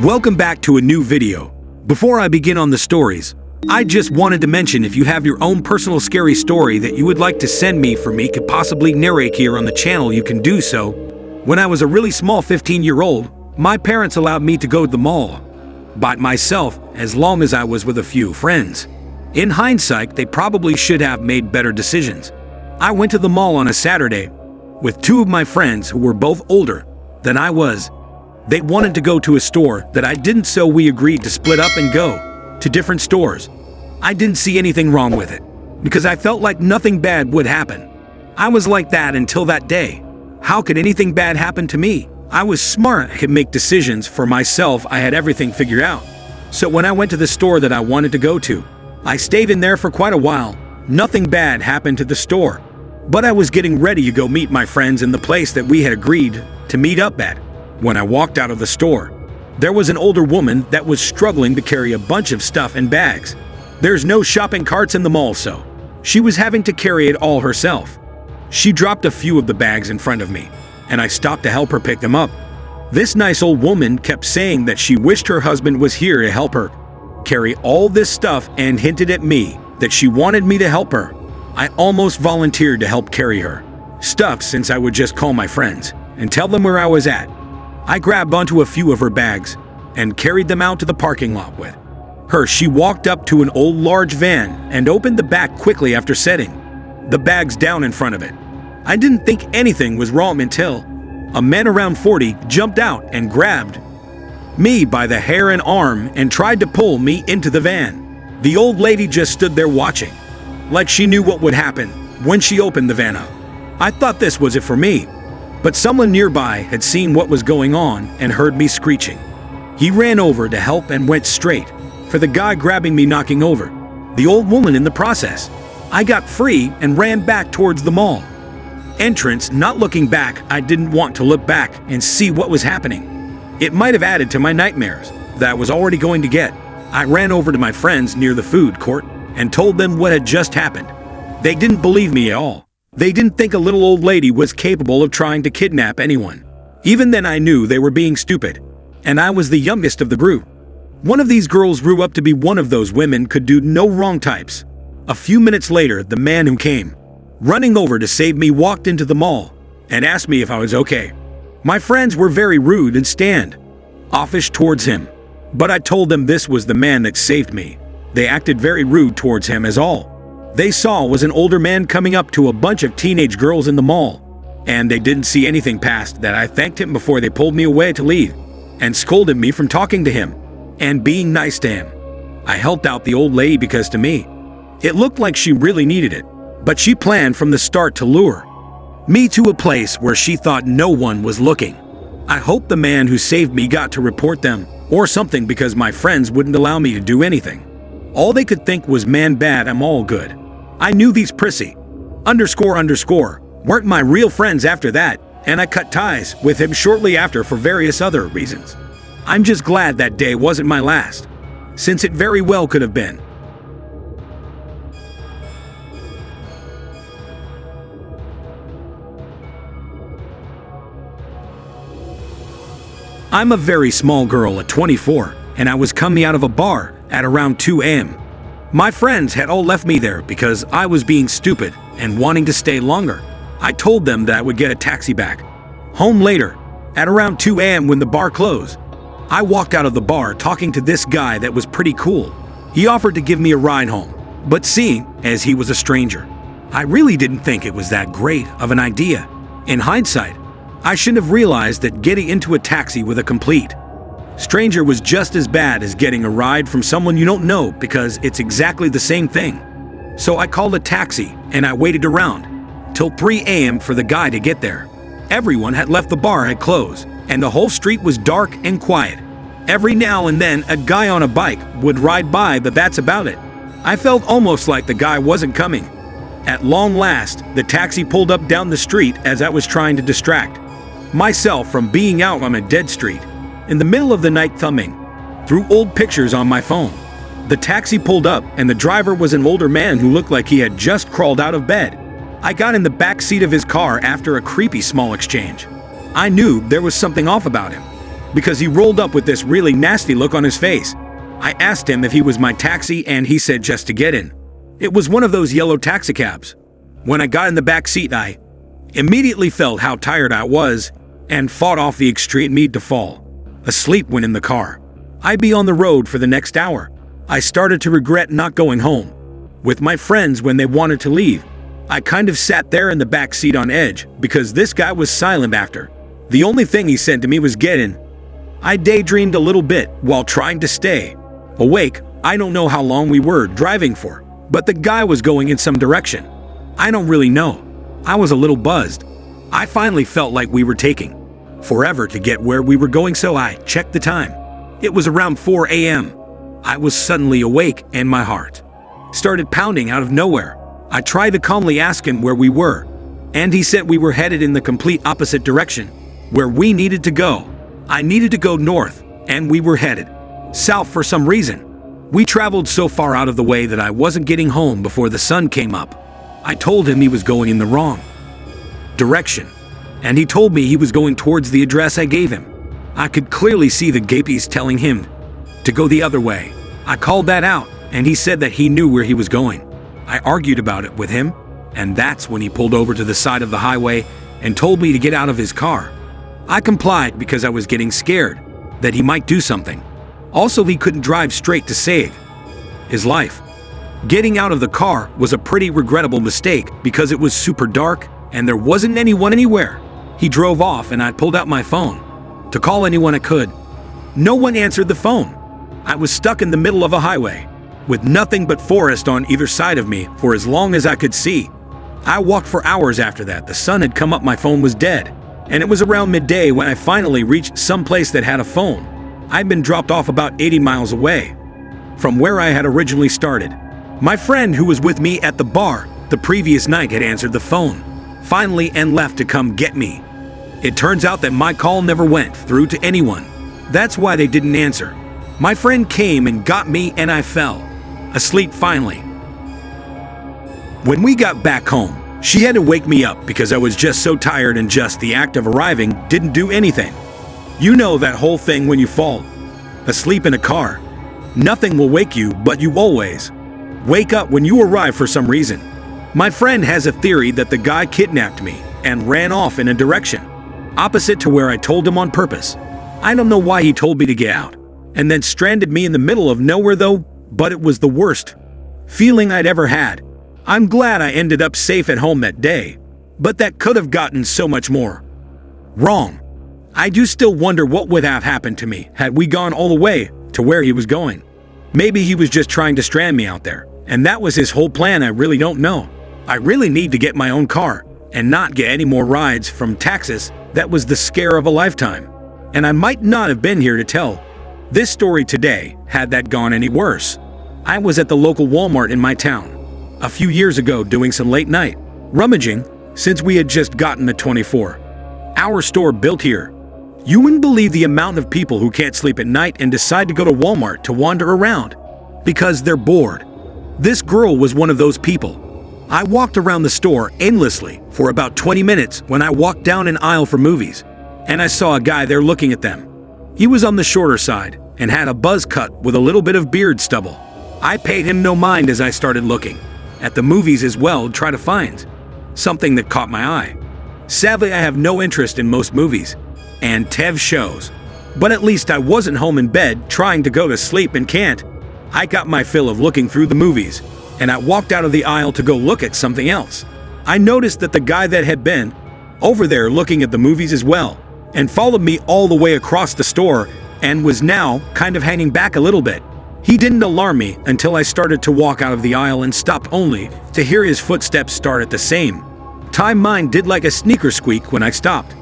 Welcome back to a new video. Before I begin on the stories, I just wanted to mention if you have your own personal scary story that you would like to send me for me could possibly narrate here on the channel, you can do so. When I was a really small 15-year-old, my parents allowed me to go to the mall by myself as long as I was with a few friends. In hindsight, they probably should have made better decisions. I went to the mall on a Saturday with two of my friends who were both older than I was. They wanted to go to a store that I didn't, so we agreed to split up and go to different stores. I didn't see anything wrong with it because I felt like nothing bad would happen. I was like that until that day. How could anything bad happen to me? I was smart, I could make decisions for myself, I had everything figured out. So when I went to the store that I wanted to go to, I stayed in there for quite a while. Nothing bad happened to the store, but I was getting ready to go meet my friends in the place that we had agreed to meet up at. When I walked out of the store, there was an older woman that was struggling to carry a bunch of stuff in bags. There's no shopping carts in the mall, so she was having to carry it all herself. She dropped a few of the bags in front of me, and I stopped to help her pick them up. This nice old woman kept saying that she wished her husband was here to help her carry all this stuff and hinted at me that she wanted me to help her. I almost volunteered to help carry her stuff since I would just call my friends and tell them where I was at. I grabbed onto a few of her bags and carried them out to the parking lot with her. She walked up to an old large van and opened the back quickly after setting the bags down in front of it. I didn't think anything was wrong until a man around 40 jumped out and grabbed me by the hair and arm and tried to pull me into the van. The old lady just stood there watching, like she knew what would happen when she opened the van up. I thought this was it for me, but someone nearby had seen what was going on and heard me screeching. He ran over to help and went straight for the guy grabbing me, knocking over the old woman in the process. I got free and ran back towards the mall entrance, not looking back. I didn't want to look back and see what was happening. It might have added to my nightmares that I was already going to get. I ran over to my friends near the food court and told them what had just happened. They didn't believe me at all. They didn't think a little old lady was capable of trying to kidnap anyone. Even then I knew they were being stupid, and I was the youngest of the group. One of these girls grew up to be one of those women could do no wrong types. A few minutes later, the man who came running over to save me walked into the mall and asked me if I was okay. My friends were very rude and standoffish towards him, but I told them this was the man that saved me. They acted very rude towards him, as all they saw was an older man coming up to a bunch of teenage girls in the mall, and they didn't see anything past that. I thanked him before they pulled me away to leave and scolded me from talking to him and being nice to him. I helped out the old lady because to me, it looked like she really needed it, but she planned from the start to lure me to a place where she thought no one was looking. I hope the man who saved me got to report them or something, because my friends wouldn't allow me to do anything. All they could think was, man, bad, I'm all good. I knew these prissy weren't my real friends after that, and I cut ties with him shortly after for various other reasons. I'm just glad that day wasn't my last, since it very well could have been. I'm a very small girl at 24, and I was coming out of a bar at around 2 a.m. My friends had all left me there because I was being stupid and wanting to stay longer. I told them that I would get a taxi back home later at around 2 a.m. when the bar closed. I walked out of the bar talking to this guy that was pretty cool. He offered to give me a ride home, but seeing as he was a stranger, I really didn't think it was that great of an idea. In hindsight, I shouldn't have realized that getting into a taxi with a complete stranger was just as bad as getting a ride from someone you don't know, because it's exactly the same thing. So I called a taxi and I waited around till 3 a.m. for the guy to get there. Everyone had left, the bar had closed, and the whole street was dark and quiet. Every now and then a guy on a bike would ride by, but that's about it. I felt almost like the guy wasn't coming. At long last, the taxi pulled up down the street as I was trying to distract myself from being out on a dead street in the middle of the night, thumbing through old pictures on my phone. The taxi pulled up and the driver was an older man who looked like he had just crawled out of bed. I got in the back seat of his car after a creepy small exchange. I knew there was something off about him. because he rolled up with this really nasty look on his face. I asked him if he was my taxi and he said just to get in. It was one of those yellow taxicabs. When I got in the back seat, I immediately felt how tired I was and fought off the extreme need to fall asleep when in the car. I'd be on the road for the next hour. I started to regret not going home with my friends when they wanted to leave. I kind of sat there in the back seat on edge because this guy was silent after. The only thing he said to me was get in. I daydreamed a little bit while trying to stay awake. I don't know how long we were driving for, but the guy was going in some direction. I don't really know. I was a little buzzed. I finally felt like we were taking forever to get where we were going, so I checked the time. It was around 4 a.m. I was suddenly awake and my heart started pounding out of nowhere. I tried to calmly ask him where we were, and he said we were headed in the complete opposite direction where we needed to go. I needed to go north, and we were headed south for some reason. We traveled so far out of the way that I wasn't getting home before the sun came up. I told him he was going in the wrong direction, and he told me he was going towards the address I gave him. I could clearly see the gapies telling him to go the other way. I called that out, and he said that he knew where he was going. I argued about it with him, and that's when he pulled over to the side of the highway and told me to get out of his car. I complied because I was getting scared that he might do something. Also, he couldn't drive straight to save his life. Getting out of the car was a pretty regrettable mistake because it was super dark and there wasn't anyone anywhere. He drove off and I pulled out my phone to call anyone I could. No one answered the phone. I was stuck in the middle of a highway with nothing but forest on either side of me for as long as I could see. I walked for hours after that. The sun had come up, my phone was dead, and it was around midday when I finally reached some place that had a phone. I'd been dropped off about 80 miles away from where I had originally started. My friend who was with me at the bar the previous night had answered the phone finally and left to come get me. It turns out that my call never went through to anyone. That's why they didn't answer. My friend came and got me and I fell asleep finally. When we got back home, she had to wake me up because I was just so tired, and just the act of arriving didn't do anything. You know that whole thing when you fall asleep in a car. Nothing will wake you, but you always wake up when you arrive for some reason. My friend has a theory that the guy kidnapped me and ran off in a direction opposite to where I told him on purpose. I don't know why he told me to get out and then stranded me in the middle of nowhere though, but it was the worst feeling I'd ever had. I'm glad I ended up safe at home that day, but that could have gotten so much more wrong. I do still wonder what would have happened to me had we gone all the way to where he was going. Maybe he was just trying to strand me out there, and that was his whole plan. I really don't know. I really need to get my own car and not get any more rides from taxis. That was the scare of a lifetime. And I might not have been here to tell this story today had that gone any worse. I was at the local Walmart in my town a few years ago doing some late night rummaging since we had just gotten a 24-hour store built here. You wouldn't believe the amount of people who can't sleep at night and decide to go to Walmart to wander around because they're bored. This girl was one of those people. I walked around the store aimlessly for about 20 minutes when I walked down an aisle for movies, and I saw a guy there looking at them. He was on the shorter side and had a buzz cut with a little bit of beard stubble. I paid him no mind as I started looking at the movies as well to try to find something that caught my eye. Sadly, I have no interest in most movies and TV shows, but at least I wasn't home in bed trying to go to sleep and can't. I got my fill of looking through the movies, and I walked out of the aisle to go look at something else. I noticed that the guy that had been over there looking at the movies as well and followed me all the way across the store and was now kind of hanging back a little bit. He didn't alarm me until I started to walk out of the aisle and stopped only to hear his footsteps start at the same time. Mine did like a sneaker squeak when I stopped.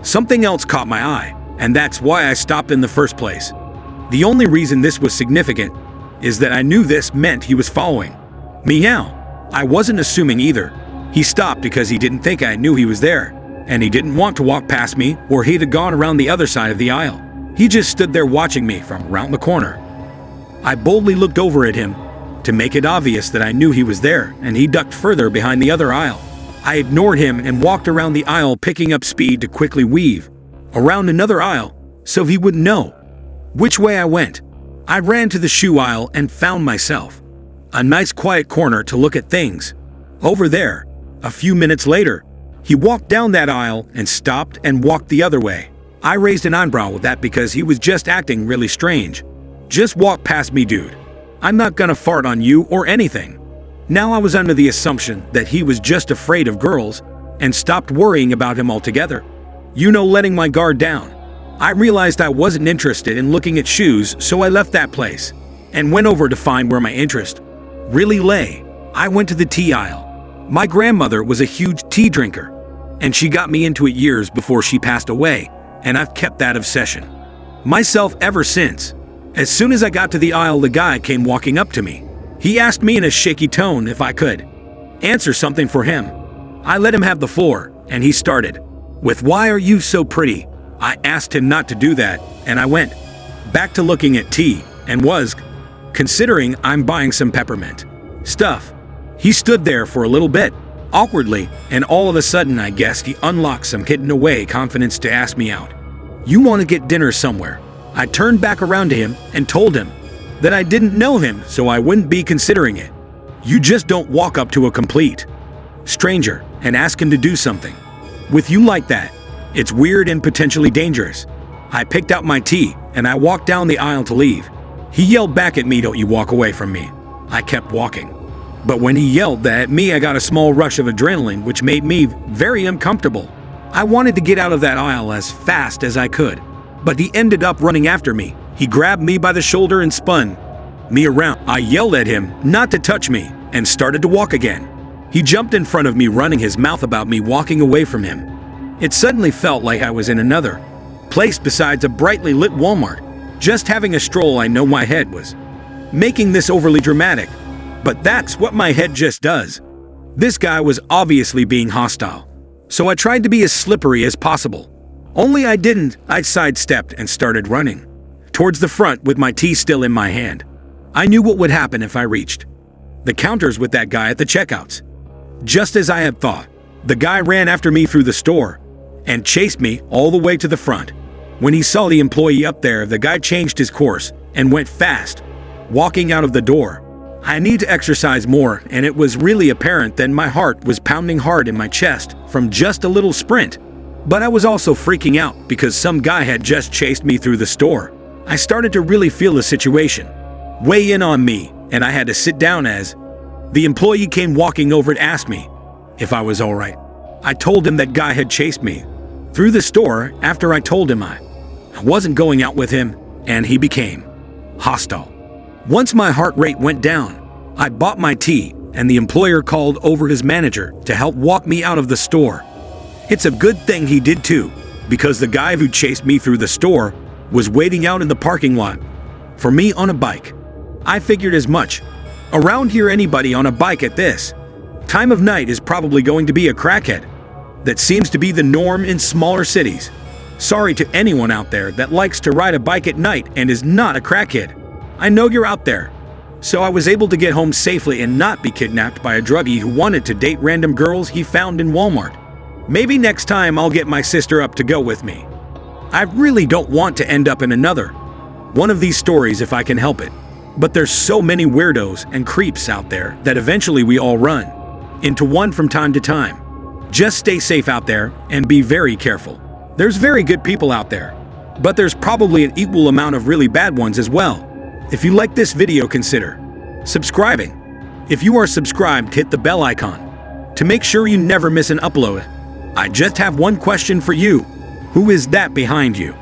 Something else caught my eye, and that's why I stopped in the first place. The only reason this was significant is that I knew this meant he was following me now. I wasn't assuming either. He stopped because he didn't think I knew he was there, and he didn't want to walk past me, or he'd have gone around the other side of the aisle. He just stood there watching me from around the corner. I boldly looked over at him to make it obvious that I knew he was there, and he ducked further behind the other aisle. I ignored him and walked around the aisle, picking up speed to quickly weave around another aisle so he wouldn't know which way I went. I ran to the shoe aisle and found myself a nice quiet corner to look at things. Over there, a few minutes later, he walked down that aisle and stopped and walked the other way. I raised an eyebrow with that because he was just acting really strange. Just walk past me, dude. I'm not gonna fart on you or anything. Now I was under the assumption that he was just afraid of girls and stopped worrying about him altogether. Letting my guard down. I realized I wasn't interested in looking at shoes, so I left that place and went over to find where my interest really lay. I went to the tea aisle. My grandmother was a huge tea drinker, and she got me into it years before she passed away, and I've kept that obsession myself ever since. As soon as I got to the aisle, the guy came walking up to me. He asked me in a shaky tone if I could answer something for him. I let him have the floor, and he started with, "Why are you so pretty?" I asked him not to do that, and I went back to looking at tea and was considering I'm buying some peppermint stuff. He stood there for a little bit, awkwardly, and all of a sudden I guessed he unlocked some hidden away confidence to ask me out. "You want to get dinner somewhere?" I turned back around to him and told him that I didn't know him, so I wouldn't be considering it. You just don't walk up to a complete stranger and ask him to do something with you like that. It's weird and potentially dangerous. I picked out my tea and I walked down the aisle to leave. He yelled back at me, "Don't you walk away from me." I kept walking. But when he yelled that at me, I got a small rush of adrenaline, which made me very uncomfortable. I wanted to get out of that aisle as fast as I could, but he ended up running after me. He grabbed me by the shoulder and spun me around. I yelled at him not to touch me and started to walk again. He jumped in front of me, running his mouth about me walking away from him. It suddenly felt like I was in another place besides a brightly lit Walmart. Just having a stroll, I know my head was making this overly dramatic, but that's what my head just does. This guy was obviously being hostile, so I tried to be as slippery as possible. Only I didn't. I sidestepped and started running towards the front with my tea still in my hand. I knew what would happen if I reached the counters with that guy at the checkouts. Just as I had thought, the guy ran after me through the store and chased me all the way to the front. When he saw the employee up there, the guy changed his course and went fast, walking out of the door. I need to exercise more, and it was really apparent that my heart was pounding hard in my chest from just a little sprint. But I was also freaking out because some guy had just chased me through the store. I started to really feel the situation weigh in on me, and I had to sit down as the employee came walking over to ask me if I was all right. I told him that guy had chased me through the store after I told him I wasn't going out with him, and he became hostile. Once my heart rate went down, I bought my tea, and the employer called over his manager to help walk me out of the store. It's a good thing he did too, because the guy who chased me through the store was waiting out in the parking lot for me on a bike. I figured as much. Around here, anybody on a bike at this time of night is probably going to be a crackhead. That seems to be the norm in smaller cities. Sorry to anyone out there that likes to ride a bike at night and is not a crackhead. I know you're out there. So I was able to get home safely and not be kidnapped by a druggie who wanted to date random girls he found in Walmart. Maybe next time I'll get my sister up to go with me. I really don't want to end up in another one of these stories if I can help it. But there's so many weirdos and creeps out there that eventually we all run into one from time to time. Just stay safe out there and be very careful. There's very good people out there, but there's probably an equal amount of really bad ones as well. If you like this video, consider subscribing. If you are subscribed, hit the bell icon to make sure you never miss an upload. I just have one question for you. Who is that behind you?